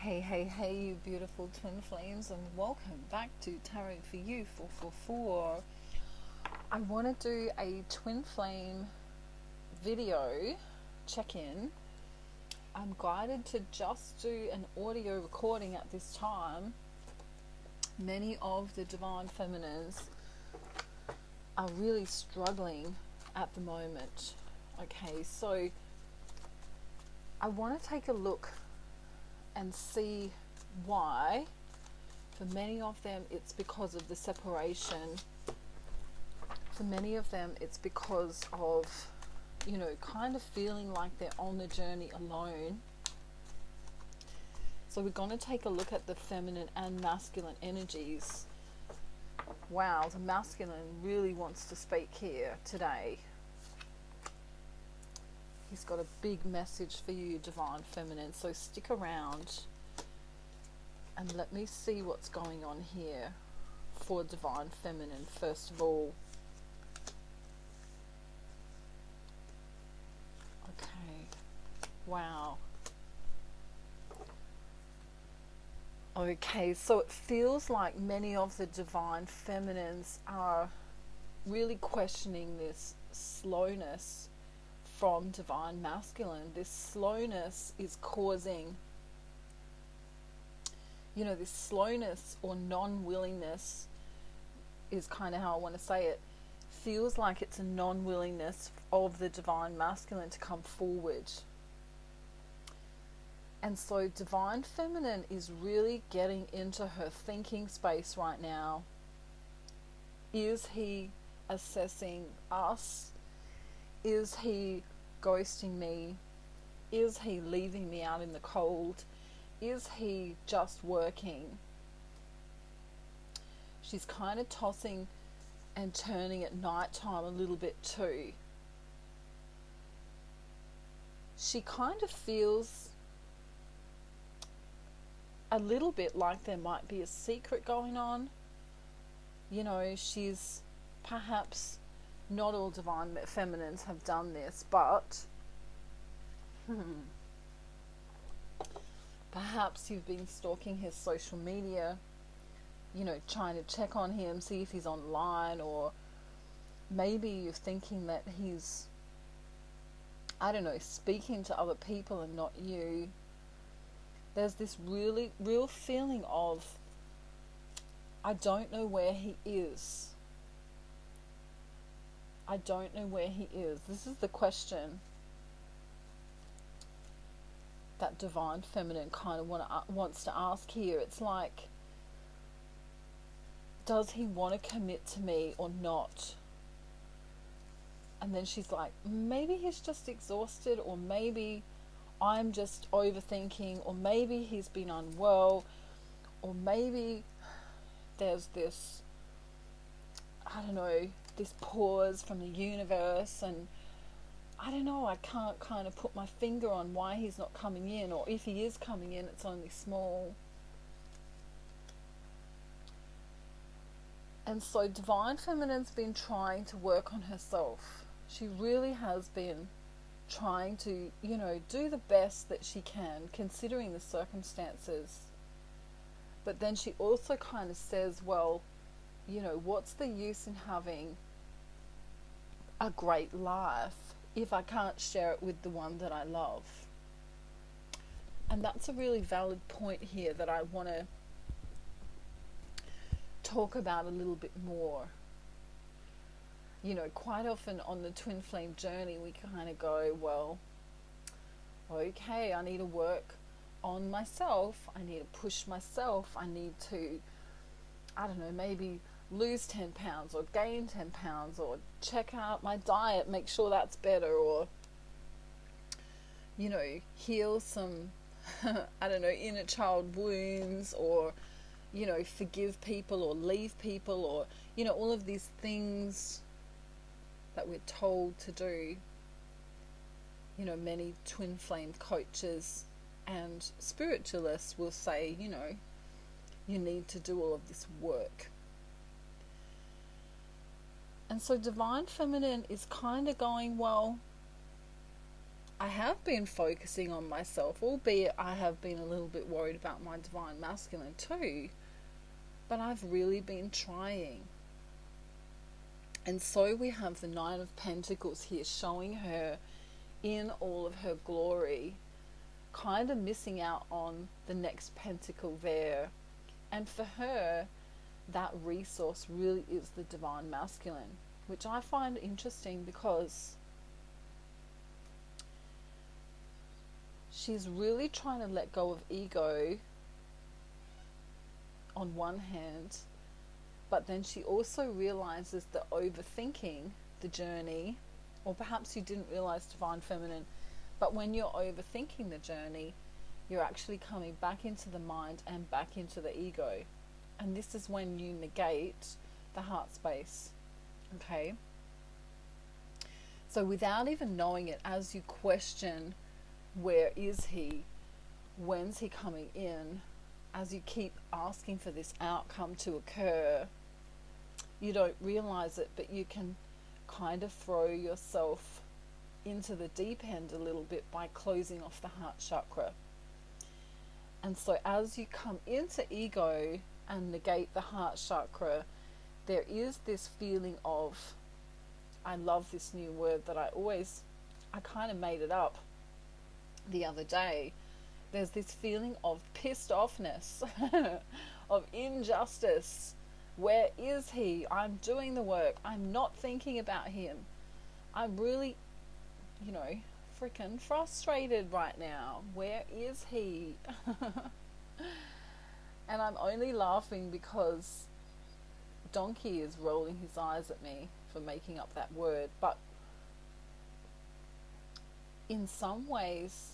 Hey, hey, hey, you beautiful twin flames, and welcome back to Tarot for You 444. I want to do a twin flame video check in. I'm guided to just do an audio recording at this time. Many of the divine feminines are really struggling at the moment. Okay, so I want to take a look and see why. For many of them, it's because of the separation. For many of them, it's because of, kind of feeling like they're on the journey alone. So we're going to take a look at the feminine and masculine energies. Wow, the masculine really wants to speak here today. He's got a big message for you, divine feminine. So stick around and let me see what's going on here for divine feminine first of all. Okay. Wow. Okay, so it feels like many of the divine feminines are really questioning this slowness from divine masculine. This slowness is causing, this slowness or non-willingness is kind of how I want to say it. Feels like it's a non-willingness of the divine masculine to come forward. And so divine feminine is really getting into her thinking space right now. Is he assessing us? Is he ghosting me? Is he leaving me out in the cold? Is he just working? She's kind of tossing and turning at night time a little bit too. She kind of feels a little bit like there might be a secret going on. She's perhaps, not all divine feminines have done this, but perhaps you've been stalking his social media, trying to check on him, see if he's online, or maybe you're thinking that he's, speaking to other people and not you. There's this really real feeling of, I don't know where he is. I don't know where he is. This is the question that divine feminine kind of wants to ask here. It's like, does he want to commit to me or not? And then she's like, maybe he's just exhausted, or maybe I'm just overthinking, or maybe he's been unwell, or maybe there's this, this pause from the universe, and I can't kind of put my finger on why he's not coming in, or if he is coming in, it's only small. And so divine feminine's been trying to work on herself. She really has been trying to, do the best that she can, considering the circumstances. But then she also kind of says, well, what's the use in having a great life if I can't share it with the one that I love? And that's a really valid point here that I want to talk about a little bit more. Quite often on the twin flame journey, we kind of go, well, okay, I need to work on myself. I need to push myself. I need to, maybe lose 10 pounds or gain 10 pounds, or check out my diet, make sure that's better, or, heal some, inner child wounds, or, forgive people or leave people, or, all of these things that we're told to do. Many twin flame coaches and spiritualists will say, you need to do all of this work. And so divine feminine is kind of going, well, I have been focusing on myself, albeit I have been a little bit worried about my divine masculine too, but I've really been trying. And so we have the Nine of Pentacles here showing her in all of her glory, kind of missing out on the next pentacle there. And for her, that resource really is the divine masculine, which I find interesting because she's really trying to let go of ego on one hand, but then she also realizes that overthinking the journey, or perhaps you didn't realize, divine feminine, but when you're overthinking the journey, you're actually coming back into the mind and back into the ego. And this is when you negate the heart space. Okay? So without even knowing it, as you question, where is he? When's he coming in? As you keep asking for this outcome to occur, you don't realize it, but you can kind of throw yourself into the deep end a little bit by closing off the heart chakra. And so as you come into ego and negate the heart chakra, there is this feeling of, I love this new word that I kind of made it up the other day. There's this feeling of pissed offness, of injustice. Where is he? I'm doing the work. I'm not thinking about him. I'm really, freaking frustrated right now. Where is he? And I'm only laughing because Donkey is rolling his eyes at me for making up that word. But in some ways,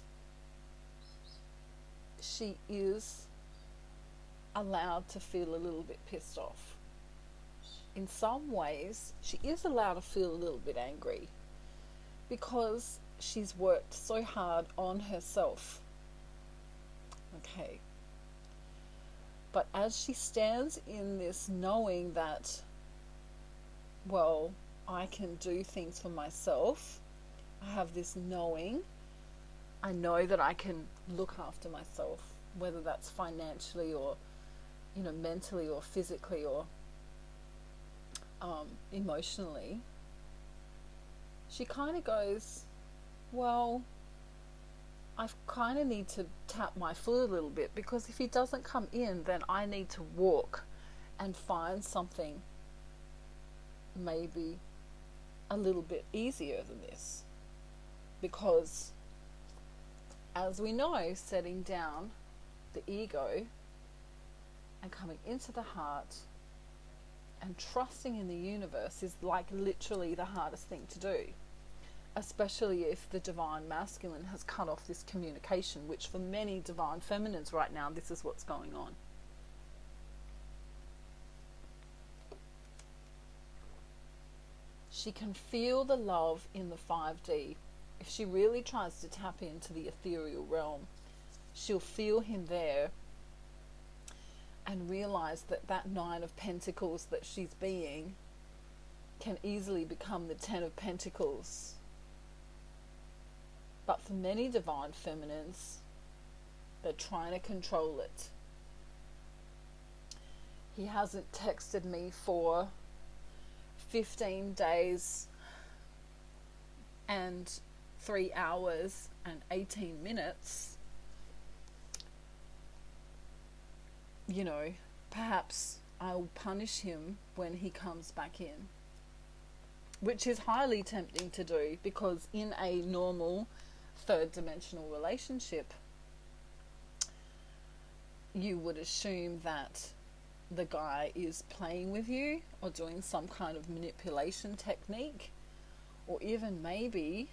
she is allowed to feel a little bit pissed off. In some ways, she is allowed to feel a little bit angry because she's worked so hard on herself. Okay. But as she stands in this knowing that, well, I can do things for myself, I have this knowing, I know that I can look after myself, whether that's financially or, mentally or physically or emotionally. She kind of goes, well, I kind of need to tap my foot a little bit, because if he doesn't come in, then I need to walk and find something maybe a little bit easier than this. Because as we know, setting down the ego and coming into the heart and trusting in the universe is like literally the hardest thing to do, especially if the divine masculine has cut off this communication, which for many divine feminines right now, this is what's going on. She can feel the love in the 5D. If she really tries to tap into the ethereal realm, she'll feel him there and realize that that 9 of Pentacles that she's being can easily become the 10 of Pentacles. But for many divine feminines, they're trying to control it. He hasn't texted me for 15 days and 3 hours and 18 minutes. Perhaps I'll punish him when he comes back in, which is highly tempting to do, because in a normal third dimensional relationship, you would assume that the guy is playing with you or doing some kind of manipulation technique, or even maybe,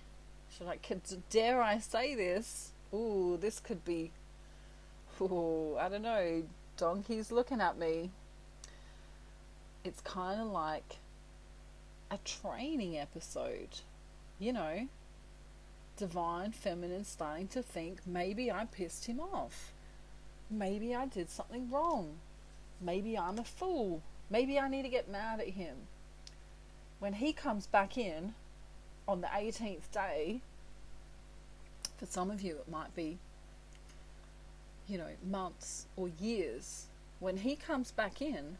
dare I say this? Ooh, this could be, I don't know, Donkey's looking at me. It's kind of like a training episode, divine feminine starting to think, maybe I pissed him off, maybe I did something wrong, maybe I'm a fool, maybe I need to get mad at him. When he comes back in on the 18th day, For some of you, it might be, you know, months or years. When he comes back in,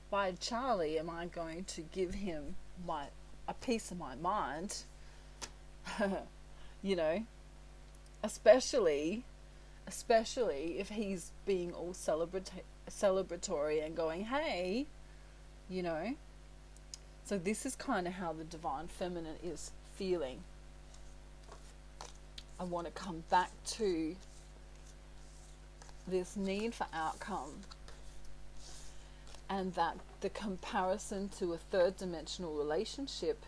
by Charlie, am I going to give him a piece of my mind? You know, especially if he's being all celebratory and going, hey, you know. So this is kind of how the divine feminine is feeling. I want to come back to this need for outcome, and that the comparison to a third dimensional relationship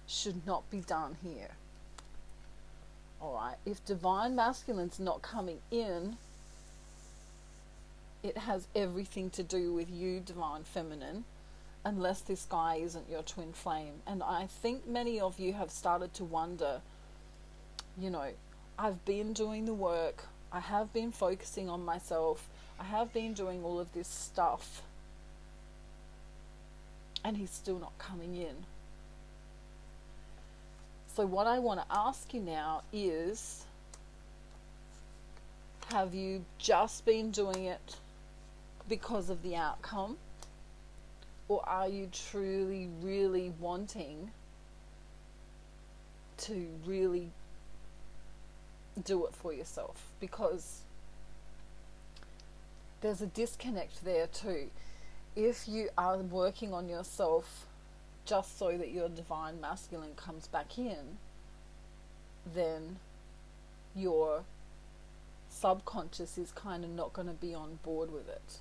should not be done here. Alright, if divine masculine's not coming in, it has everything to do with you, divine feminine, unless this guy isn't your twin flame. And I think many of you have started to wonder, you know, I've been doing the work, I have been focusing on myself, I have been doing all of this stuff, and he's still not coming in. So what I want to ask you now is, have you just been doing it because of the outcome? Or are you truly, really wanting to really do it for yourself? Because there's a disconnect there too. If you are working on yourself just so that your divine masculine comes back in, then your subconscious is kind of not going to be on board with it.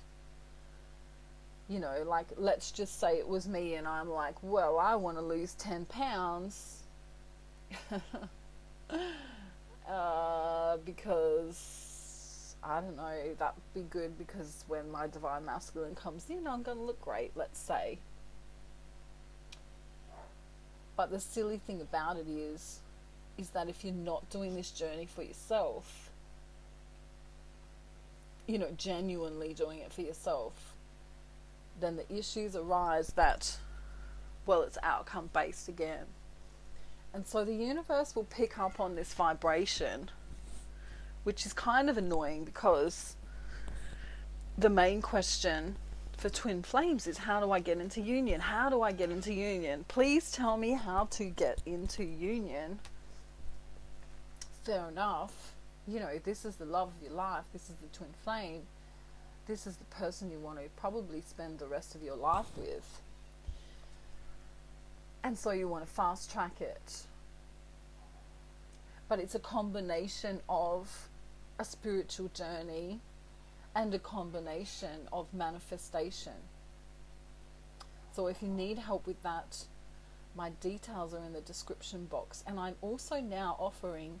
You know, like, let's just say it was me and I'm like, well, I want to lose 10 pounds because, I don't know, that would be good because when my divine masculine comes in, I'm going to look great, let's say. But the silly thing about it is that if you're not doing this journey for yourself, you know, genuinely doing it for yourself, then the issues arise that, well, it's outcome based again. And so the universe will pick up on this vibration, which is kind of annoying because the main question for twin flames is, how do I get into union? How do I get into union? Please tell me how to get into union. Fair enough. You know, this is the love of your life. This is the twin flame. This is the person you want to probably spend the rest of your life with. And so you want to fast track it. But it's a combination of a spiritual journey and a combination of manifestation. So if you need help with that, my details are in the description box. And I'm also now offering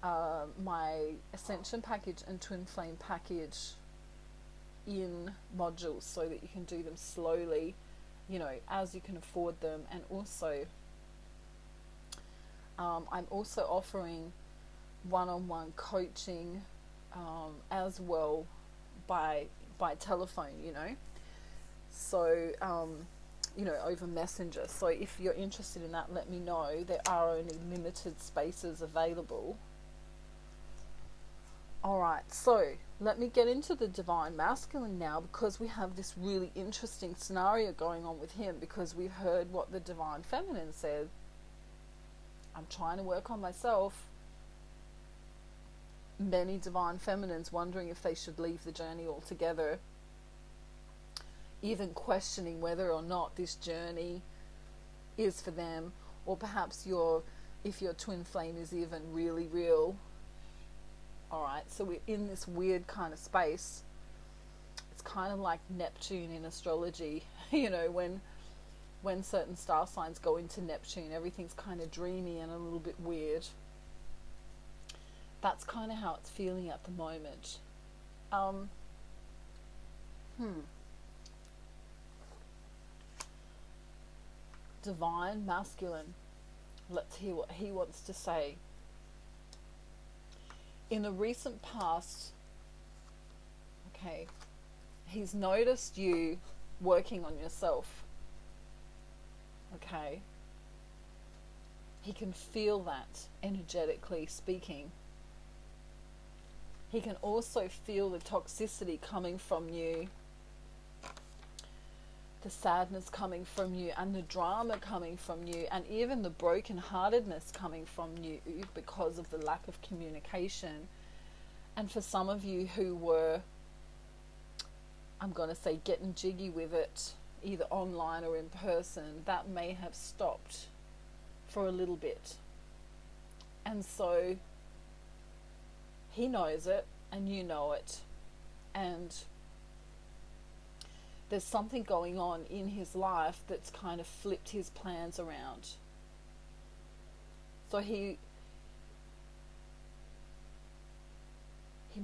my Ascension package and Twin Flame package in modules so that you can do them slowly, you know, as you can afford them. And also I'm also offering one-on-one coaching as well by telephone, you know, so you know, over Messenger. So if you're interested in that, let me know. There are only limited spaces available. Alright, so let me get into the divine masculine now, because we have this really interesting scenario going on with him, because we've heard what the divine feminine said. I'm trying to work on myself. Many divine feminines wondering if they should leave the journey altogether, even questioning whether or not this journey is for them, or perhaps if your twin flame is even really real. Alright, so we're in this weird kind of space. It's kind of like Neptune in astrology. You know, when certain star signs go into Neptune, everything's kind of dreamy and a little bit weird. That's kind of how it's feeling at the moment. Divine masculine. Let's hear what he wants to say. In the recent past, okay, he's noticed you working on yourself. Okay. He can feel that, energetically speaking. He can also feel the toxicity coming from you, the sadness coming from you, and the drama coming from you, and even the brokenheartedness coming from you because of the lack of communication. And for some of you who were, I'm going to say, getting jiggy with it, either online or in person, that may have stopped for a little bit. And so he knows it, and you know it, and there's something going on in his life that's kind of flipped his plans around. So he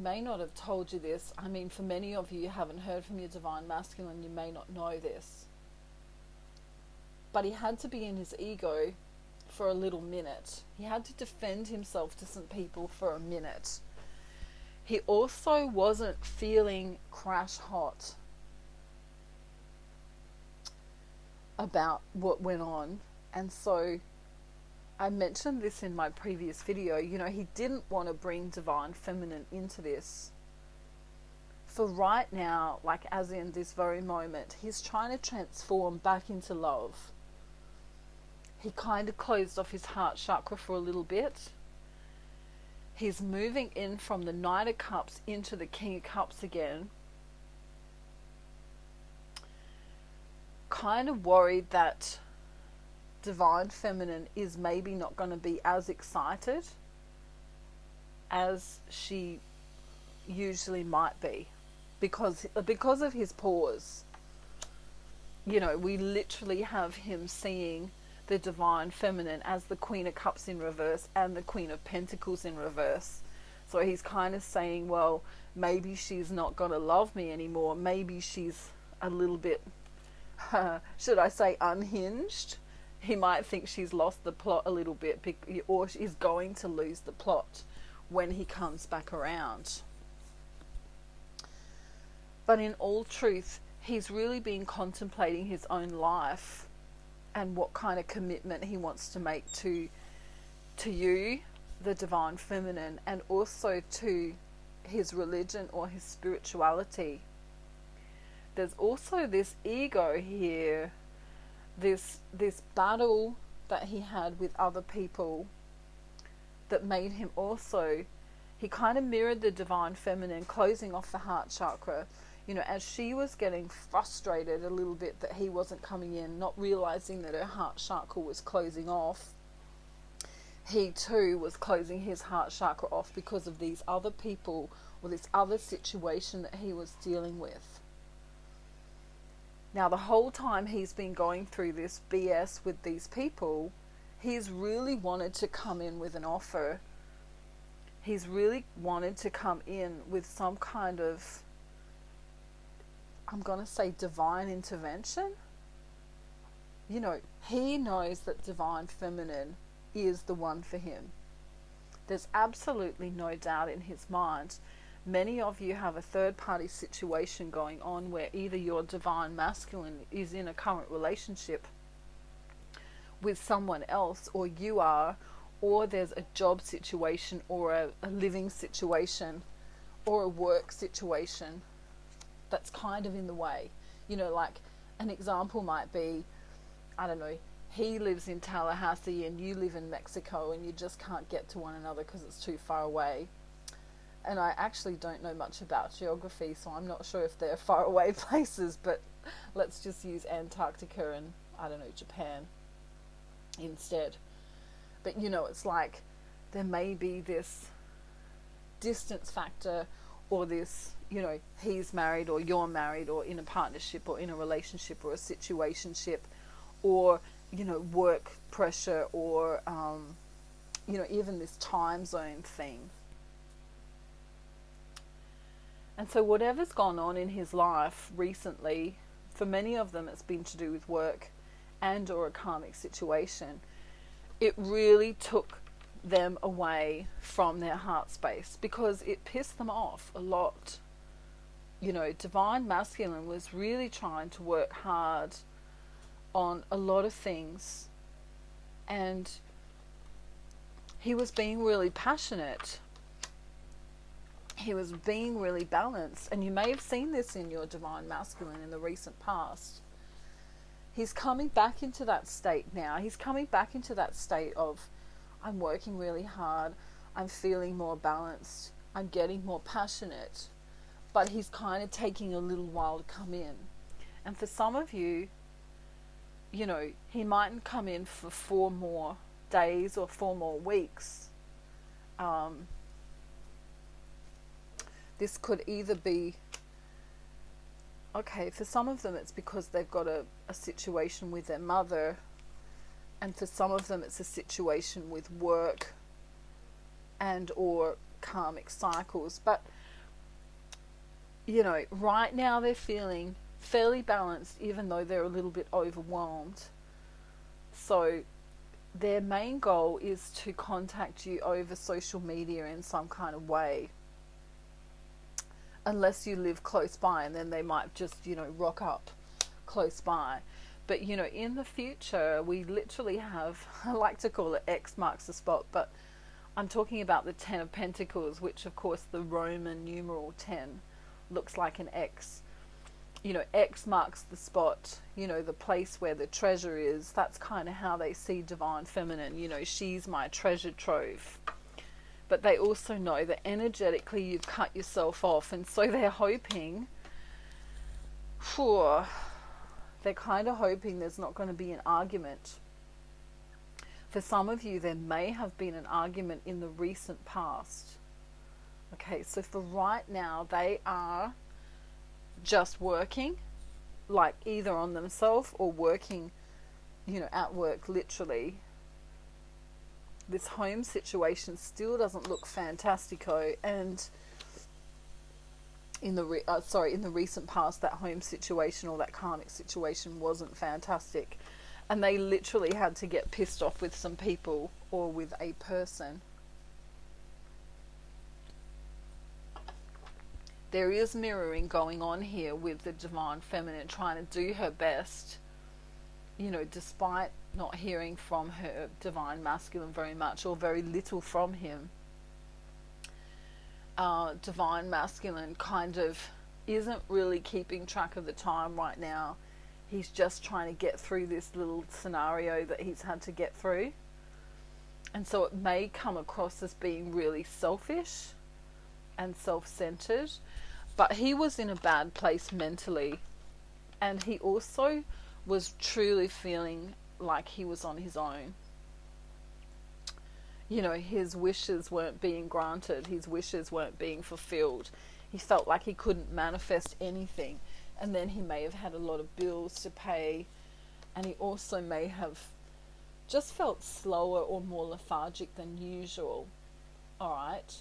may not have told you this. I mean, for many of you haven't heard from your divine masculine, you may not know this. But he had to be in his ego for a little minute. He had to defend himself to some people for a minute. He also wasn't feeling crash hot about what went on. And so I mentioned this in my previous video, he didn't want to bring divine feminine into this. For right now, like as in this very moment, he's trying to transform back into love. He kind of closed off his heart chakra for a little bit. He's moving in from the Knight of Cups into the King of Cups again. Kind of worried that divine feminine is maybe not going to be as excited as she usually might be because of his pause. We literally have him seeing the divine feminine as the Queen of Cups in reverse and the Queen of Pentacles in reverse. So he's kind of saying, well, maybe she's not going to love me anymore. Maybe she's a little bit, should I say, unhinged. He might think she's lost the plot a little bit, or she's going to lose the plot when he comes back around. But in all truth, he's really been contemplating his own life and what kind of commitment he wants to make to you, the divine feminine, and also to his religion or his spirituality. There's also this ego here, this battle that he had with other people that made him also, he kind of mirrored the divine feminine, closing off the heart chakra, as she was getting frustrated a little bit that he wasn't coming in, not realizing that her heart chakra was closing off. He too was closing his heart chakra off because of these other people or this other situation that he was dealing with. Now, the whole time he's been going through this BS with these people, he's really wanted to come in with an offer. He's really wanted to come in with some kind of, I'm going to say, divine intervention. He knows that divine feminine is the one for him. There's absolutely no doubt in his mind. Many of you have a third-party situation going on where either your divine masculine is in a current relationship with someone else, or you are, or there's a job situation or a living situation or a work situation that's kind of in the way. Like an example might be, I don't know, he lives in Tallahassee and you live in Mexico and you just can't get to one another because it's too far away. And I actually don't know much about geography, so I'm not sure if they're far away places, but let's just use Antarctica and, I don't know, Japan instead. But it's like there may be this distance factor, or this, he's married or you're married or in a partnership or in a relationship or a situationship, or, work pressure, or, even this time zone thing. And so whatever's gone on in his life recently, for many of them it's been to do with work and or a karmic situation. It really took them away from their heart space because it pissed them off a lot. Divine masculine was really trying to work hard on a lot of things, and he was being really passionate. He was being really balanced. And you may have seen this in your divine masculine in the recent past. He's coming back into that state now. He's coming back into that state of, I'm working really hard. I'm feeling more balanced. I'm getting more passionate. But he's kind of taking a little while to come in. And for some of you, you know, he mightn't come in for 4 more days or 4 more weeks. This could either be, okay, for some of them it's because they've got a situation with their mother, and for some of them it's a situation with work and or karmic cycles. But, you know, right now they're feeling fairly balanced, even though they're a little bit overwhelmed. So their main goal is to contact you over social media in some kind of way, unless you live close by, and then they might just, you know, rock up close by. But, you know, in the future, we literally have, I like to call it X marks the spot, but I'm talking about the 10 of Pentacles, which of course the Roman numeral 10 looks like an X. You know, X marks the spot, you know, the place where the treasure is. That's kind of how they see divine feminine. You know, she's my treasure trove. But they also know that energetically you've cut yourself off, and so they're hoping they're kind of hoping there's not going to be an argument. For some of you, there may have been an argument in the recent past. Okay, so for right now, they are just working, like either on themselves or working, you know, at work literally. This home situation still doesn't look fantastico, and in the recent past, that home situation or that karmic situation wasn't fantastic, and they literally had to get pissed off with some people or with a person. There is mirroring going on here with the divine feminine trying to do her best, you know, despite not hearing from her divine masculine very much or very little from him. Divine masculine kind of isn't really keeping track of the time right now. He's just trying to get through this little scenario that he's had to get through. And so it may come across as being really selfish and self-centered, but he was in a bad place mentally, and he also was truly feeling like he was on his own. You know, his wishes weren't being granted, his wishes weren't being fulfilled. He felt like he couldn't manifest anything, and then he may have had a lot of bills to pay, and he also may have just felt slower or more lethargic than usual. Alright,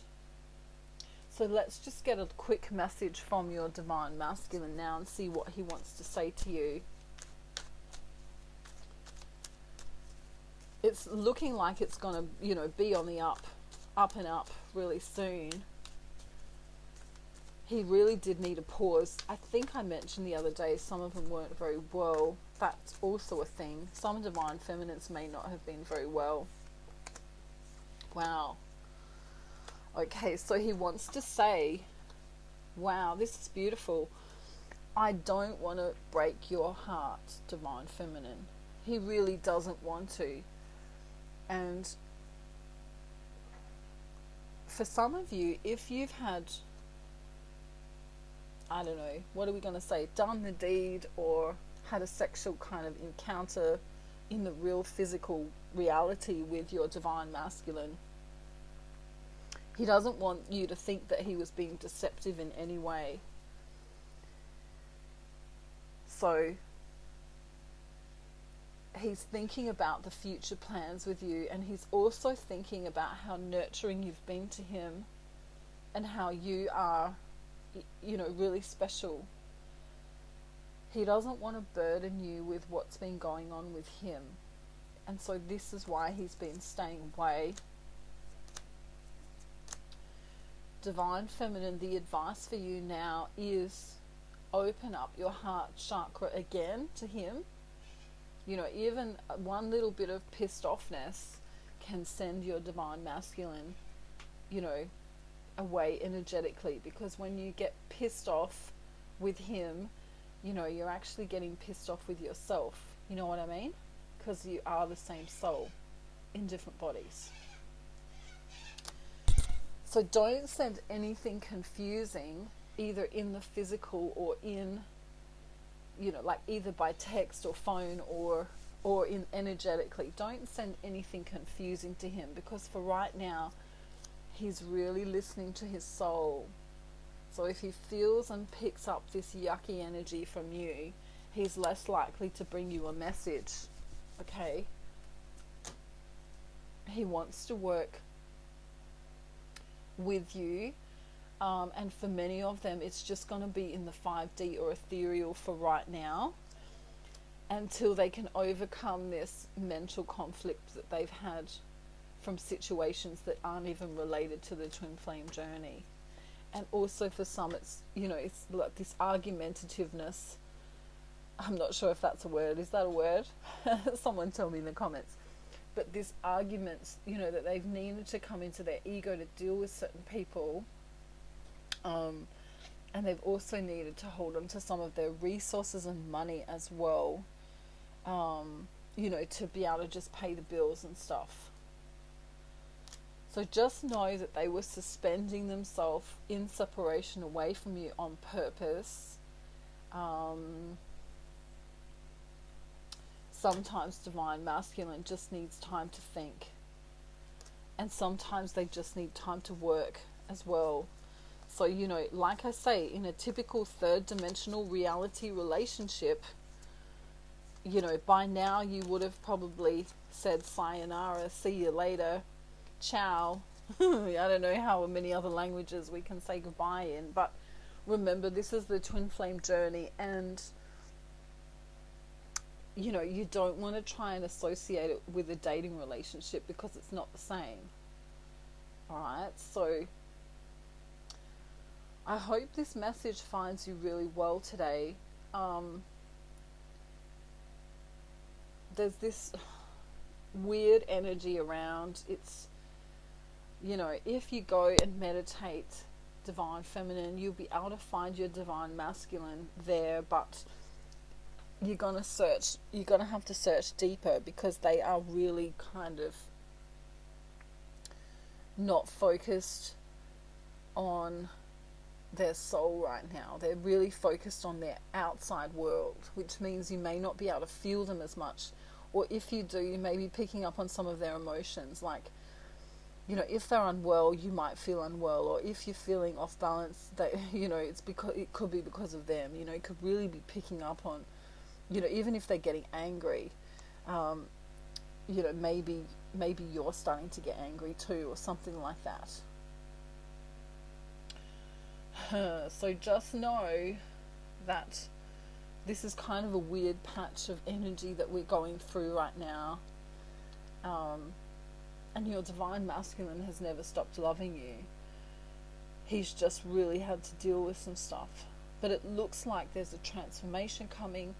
so let's just get a quick message from your divine masculine now and see what he wants to say to you. It's looking like it's going to, you know, be on the up and up really soon. He really did need a pause. I think I mentioned the other day some of them weren't very well. That's also a thing. Some divine feminines may not have been very well. Wow. Okay, so he wants to say, wow, this is beautiful. I don't want to break your heart, divine feminine. He really doesn't want to. And for some of you, if you've had, I don't know, what are we going to say, done the deed or had a sexual kind of encounter in the real physical reality with your divine masculine, he doesn't want you to think that he was being deceptive in any way. So he's thinking about the future plans with you, and he's also thinking about how nurturing you've been to him and how you are, you know, really special. He doesn't want to burden you with what's been going on with him, and so this is why he's been staying away. Divine feminine, the advice for you now is open up your heart chakra again to him. You know, even one little bit of pissed offness can send your divine masculine, you know, away energetically, because when you get pissed off with him, you know, you're actually getting pissed off with yourself. You know what I mean? Because you are the same soul in different bodies. So don't send anything confusing, either in the physical or in, you know, like either by text or phone or in energetically. Don't send anything confusing to him, because for right now, he's really listening to his soul. So if he feels and picks up this yucky energy from you, he's less likely to bring you a message. Okay? He wants to work with you, and for many of them it's just going to be in the 5D or ethereal for right now, until they can overcome this mental conflict that they've had from situations that aren't even related to the twin flame journey. And also for some, it's, you know, it's like this argumentativeness. I'm not sure if that's a word. Is that a word? Someone tell me in the comments. But this arguments, you know, that they've needed to come into their ego to deal with certain people, and they've also needed to hold on to some of their resources and money as well, you know, to be able to just pay the bills and stuff. So just know that they were suspending themselves in separation away from you on purpose. Sometimes divine masculine just needs time to think. And sometimes they just need time to work as well. So, you know, like I say, in a typical third dimensional reality relationship, you know, by now you would have probably said sayonara, see you later, ciao. I don't know how many other languages we can say goodbye in, but remember, this is the twin flame journey, and you know, you don't want to try and associate it with a dating relationship, because it's not the same. Alright, so I hope this message finds you really well today. There's this weird energy around. It's, you know, if you go and meditate divine feminine, you'll be able to find your divine masculine there, but you're gonna have to search deeper, because they are really kind of not focused on their soul right now. They're really focused on their outside world, which means you may not be able to feel them as much, or if you do, you may be picking up on some of their emotions. Like, you know, if they're unwell, you might feel unwell, or if you're feeling off balance, that, you know, it could be because of them. You know, you could really be picking up on, you know, even if they're getting angry, you know, maybe you're starting to get angry too, or something like that. So just know that this is kind of a weird patch of energy that we're going through right now, and your divine masculine has never stopped loving you. He's just really had to deal with some stuff, but it looks like there's a transformation coming.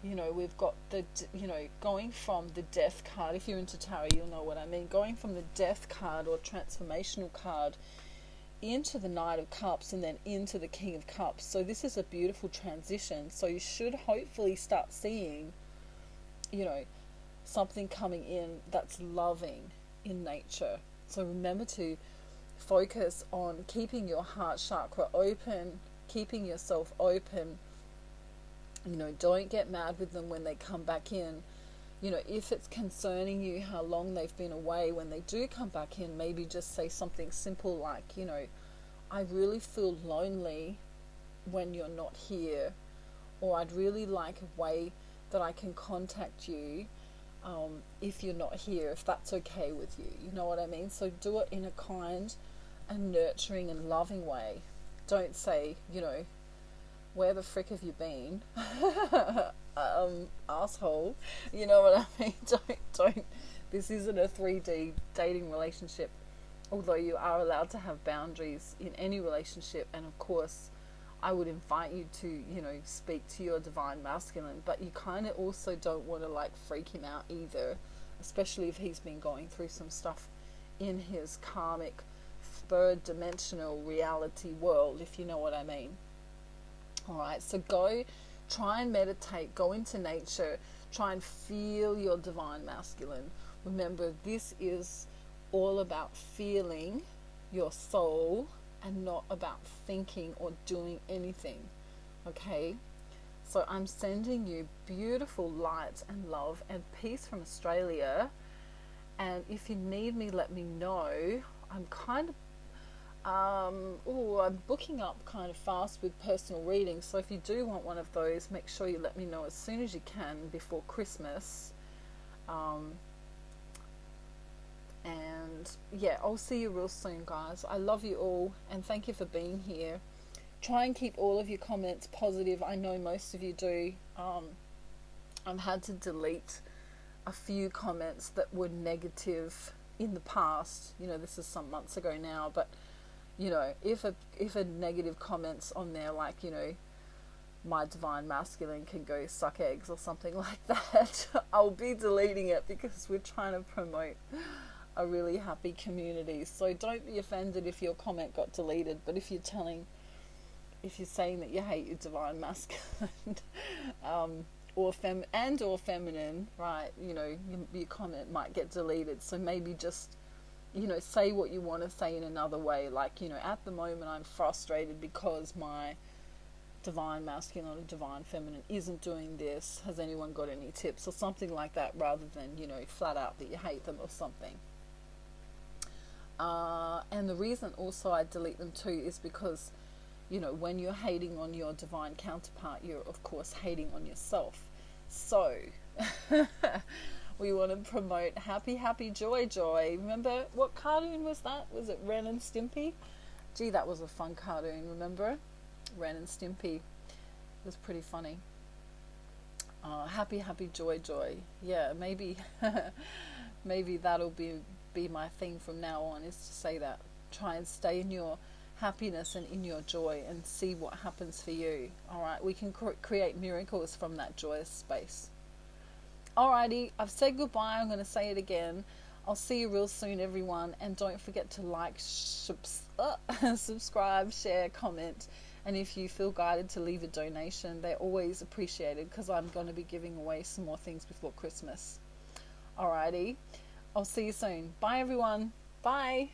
You know, we've got the, you know, going from the death card. If you're into tarot, you'll know what I mean. Going from the death card or transformational card into the Knight of Cups, and then into the King of Cups. So this is a beautiful transition. So you should hopefully start seeing, you know, something coming in that's loving in nature. So remember to focus on keeping your heart chakra open, keeping yourself open. You know, don't get mad with them when they come back in. You know, if it's concerning you how long they've been away, when they do come back in, maybe just say something simple like, you know, I really feel lonely when you're not here, or I'd really like a way that I can contact you if you're not here, if that's okay with you. You know what I mean? So do it in a kind and nurturing and loving way. Don't say, you know, where the frick have you been? Asshole. You know what I mean? Don't. This isn't a 3D dating relationship. Although you are allowed to have boundaries in any relationship, and of course, I would invite you to, you know, speak to your divine masculine, but you kind of also don't want to like freak him out either. especially if he's been going through some stuff in his karmic third dimensional reality world, if you know what I mean. All right, so go try and meditate, go into nature, try and feel your divine masculine. Remember, this is all about feeling your soul and not about thinking or doing anything. Okay, so I'm sending you beautiful light and love and peace from Australia. And if you need me, let me know. I'm kind of I'm booking up kind of fast with personal readings, so if you do want one of those, make sure you let me know as soon as you can before Christmas. And yeah, I'll see you real soon, guys. I love you all, and thank you for being here. Try and keep all of your comments positive. I know most of you do. I've had to delete a few comments that were negative in the past. You know, this is some months ago now, but you know, if a negative comments on there, like, you know, my divine masculine can go suck eggs or something like that, I'll be deleting it, because we're trying to promote a really happy community. So don't be offended if your comment got deleted, but if you're saying that you hate your divine masculine, or feminine, right, you know, your comment might get deleted. So maybe just, you know, say what you want to say in another way. Like, you know, at the moment I'm frustrated because my divine masculine or divine feminine isn't doing this. Has anyone got any tips, or something like that, rather than, you know, flat out that you hate them or something. And the reason also I delete them too is because, you know, when you're hating on your divine counterpart, you're of course hating on yourself. So we want to promote happy, joy. Remember, what cartoon was that? Was it Ren and Stimpy? Gee, that was a fun cartoon, remember? Ren and Stimpy. It was pretty funny. Happy, joy. Yeah, maybe maybe that'll be my thing from now on, is to say that. Try and stay in your happiness and in your joy and see what happens for you. All right, we can create miracles from that joyous space. Alrighty, I've said goodbye. I'm going to say it again. I'll see you real soon, everyone. And don't forget to like, subscribe, share, comment. And if you feel guided to leave a donation, they're always appreciated, because I'm going to be giving away some more things before Christmas. Alrighty, I'll see you soon. Bye, everyone. Bye.